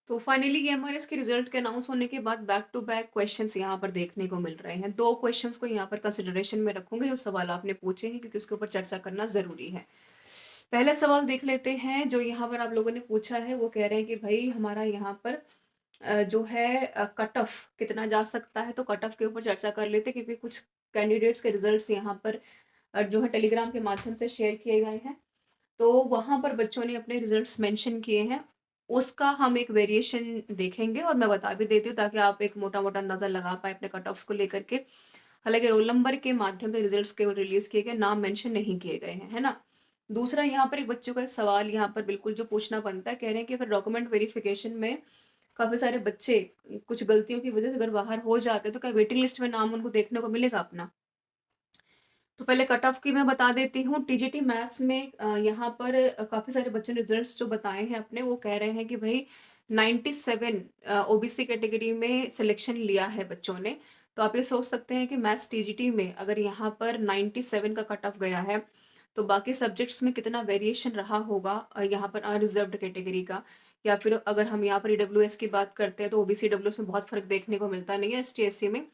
तो फाइनली ये हमारे इसके रिजल्ट के अनाउंस होने के बाद बैक टू बैक क्वेश्चंस यहाँ पर देखने को मिल रहे हैं। 2 क्वेश्चंस को यहाँ पर कंसिडरेशन में रखूँगी, जो सवाल आपने पूछे हैं, क्योंकि उसके ऊपर चर्चा करना ज़रूरी है। पहला सवाल देख लेते हैं जो यहाँ पर आप लोगों ने पूछा है, वो कह रहे हैं कि भई हमारा यहाँ पर जो है कट ऑफ कितना जा सकता है, तो कट ऑफ के ऊपर चर्चा कर लेते हैं, क्योंकि कुछ कैंडिडेट्स के रिजल्ट्स यहाँ पर जो है टेलीग्राम के माध्यम से शेयर किए गए हैं। तो वहाँ पर बच्चों ने अपने रिजल्ट्स मेंशन किए हैं। उसका हम एक वेरिएशन देखेंगे और मैं बता भी देती हूँ, ताकि आप एक मोटा-मोटा अंदाज़ा लगा पाएँ अपने कट ऑफ्स को लेकर के। हालाँकि रोल नंबर के माध्यम से रिजल्ट्स केवल रिलीज़ किए गए, नाम मेंशन नहीं किए गए हैं, है ना? दूसरा यहाँ पर एक बच्चों का एक सवाल यहाँ पर बिल्कुल जो पूछना बनता है, कह रहे हैं कि अगर डॉक्यूमेंट वेरिफिकेशन में काफ़ी सारे बच्चे कुछ गलतियों की वज़ह से अगर बाहर हो जाते हैं, तो क्या वेटिंग लिस्ट में नाम उनको देखने को मिलेगा अपना? तो पहले कट ऑफ की मैं बता देती हूँ। टीजीटी मैथ्स में यहाँ पर काफ़ी सारे बच्चों ने रिजल्ट्स जो बताए हैं अपने, वो कह रहे हैं कि भई 97 ओबीसी कैटेगरी में सिलेक्शन लिया है बच्चों ने। तो आप ये सोच सकते हैं कि मैथ्स टीजीटी में अगर यहाँ पर 97 का कट ऑफ गया है, तो बाकी सब्जेक्ट्स में कितना वेरिएशन रहा होगा यहाँ पर अनरिज़र्व्ड कैटेगरी का। या फिर अगर हम यहाँ पर ईडब्ल्यूएस की बात करते हैं, तो ओबीसी ईडब्ल्यूएस में बहुत फ़र्क देखने को मिलता नहीं है, एसटी-एससी में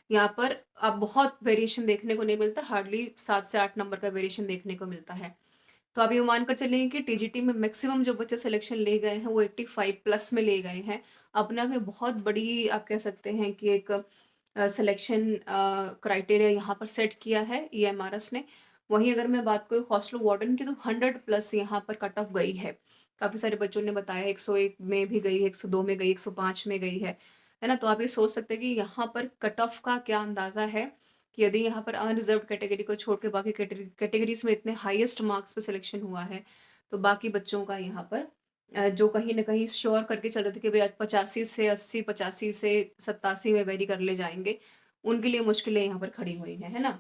यहाँ पर अब बहुत वेरिएशन देखने को नहीं मिलता, हार्डली 7 से 8 नंबर का वेरिएशन देखने को मिलता है। तो आप ये मानकर चलेंगे कि टीजीटी में मैक्सिमम जो बच्चे सिलेक्शन ले गए हैं, वो 85 प्लस में ले गए हैं। अपने आप में बहुत बड़ी आप कह सकते हैं कि एक सिलेक्शन क्राइटेरिया यहाँ पर सेट किया है ईएमआरएस ने। वहीं अगर मैं बात करूँ हॉस्टल वार्डन की, तो 100 प्लस यहाँ पर कट ऑफ गई है। काफ़ी सारे बच्चों ने बताया 101 में भी गई है, 102 में गई, 105 में गई है ना? तो आप ये सोच सकते हैं कि यहाँ पर कट ऑफ का क्या अंदाज़ा है, कि यदि यहाँ पर अनरिज़र्व्ड कैटेगरी को छोड़ के बाकी कैटेगरीज़ में इतने हाईएस्ट मार्क्स पे सिलेक्शन हुआ है, तो बाकी बच्चों का यहाँ पर जो कहीं न कहीं श्योर करके चल रहे थे कि भई आज 85 से 80, 85 से 87 में वेरी कर ले जाएँगे, उनके लिए मुश्किलें यहाँ पर खड़ी हुई हैं, है ना?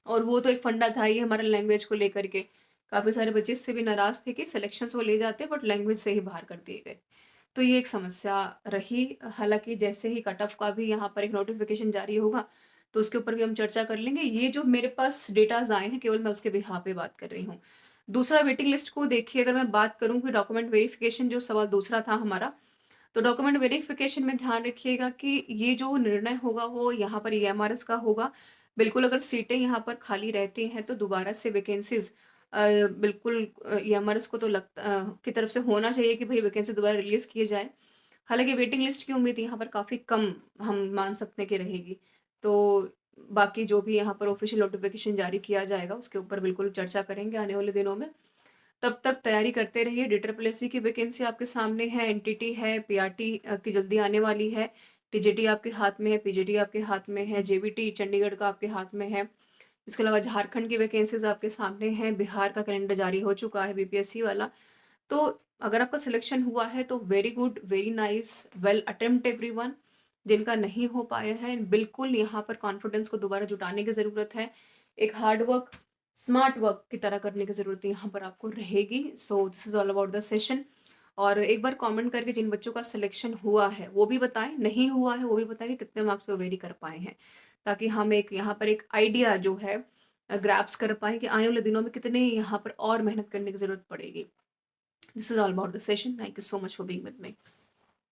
और वो तो एक फंडा था ही हमारा लैंग्वेज को लेकर के। काफ़ी सारे बच्चे इससे भी नाराज़ थे कि सिलेक्शंस वो ले जाते, बट लैंग्वेज से ही बाहर कर दिए गए। तो ये एक समस्या रही। हालाँकि जैसे ही कट ऑफ का भी यहाँ पर एक नोटिफ़िकेशन जारी होगा, तो उसके ऊपर भी हम चर्चा कर लेंगे। ये जो मेरे पास डेटाज़ आए हैं, केवल मैं उसके बिहाफ़ पे बात कर रही हूँ। दूसरा वेटिंग लिस्ट को देखिए, अगर मैं बात करूँ कि डॉक्यूमेंट वेरिफ़िकेशन जो सवाल दूसरा था हमारा, तो डॉक्यूमेंट वेरिफ़िकेशन में ध्यान रखिएगा कि ये जो निर्णय होगा वो यहाँ पर ईएमआरएस का होगा। बिल्कुल अगर सीटें यहाँ पर खाली रहती हैं, तो दोबारा से वैकेंसीज़ बिल्कुल ईएमआरएस को तो की तरफ से होना चाहिए कि भई वैकेंसी दोबारा रिलीज़ किए जाए। हालाँकि वेटिंग लिस्ट की उम्मीद यहाँ पर काफ़ी कम हम मान सकते हैं कि रहेगी। तो बाकी जो भी यहाँ पर ऑफ़िशियल नोटिफ़िकेशन जारी किया जाएगा, उसके ऊपर बिल्कुल चर्चा करेंगे आने वाले दिनों में। तब तक तैयारी करते रहिए। DSSC की वैकेंसी आपके सामने है, एनटीटी है, पीआरटी की जल्दी आने वाली है, टीजीटी आपके हाथ में है, पीजीटी आपके हाथ में है, जेबीटी चंडीगढ़ का आपके हाथ में है। इसके अलावा झारखंड की वैकेंसीज़ आपके सामने हैं, बिहार का कैलेंडर जारी हो चुका है बीपीएससी वाला। तो अगर आपका सिलेक्शन हुआ है, तो very good, very nice, well attempt everyone. जिनका नहीं हो पाया है, बिल्कुल यहाँ पर कॉन्फिडेंस को दोबारा जुटाने की ज़रूरत है। एक हार्ड वर्क, स्मार्ट वर्क की तरह करने की ज़रूरत यहाँ पर आपको रहेगी। So this is all about the session. और एक बार कमेंट करके जिन बच्चों का सिलेक्शन हुआ है, वो भी बताएँ, नहीं हुआ है, वो भी बताएँ कि कितने मार्क्स पे वेरी कर पाए हैं। ताकि हम एक यहाँ पर एक आइडिया जो है ग्रैस्प कर पाएँ कि आने वाले दिनों में कितने यहाँ पर और मेहनत करने की ज़रूरत पड़ेगी। This is all about the session. Thank you so much for being with me.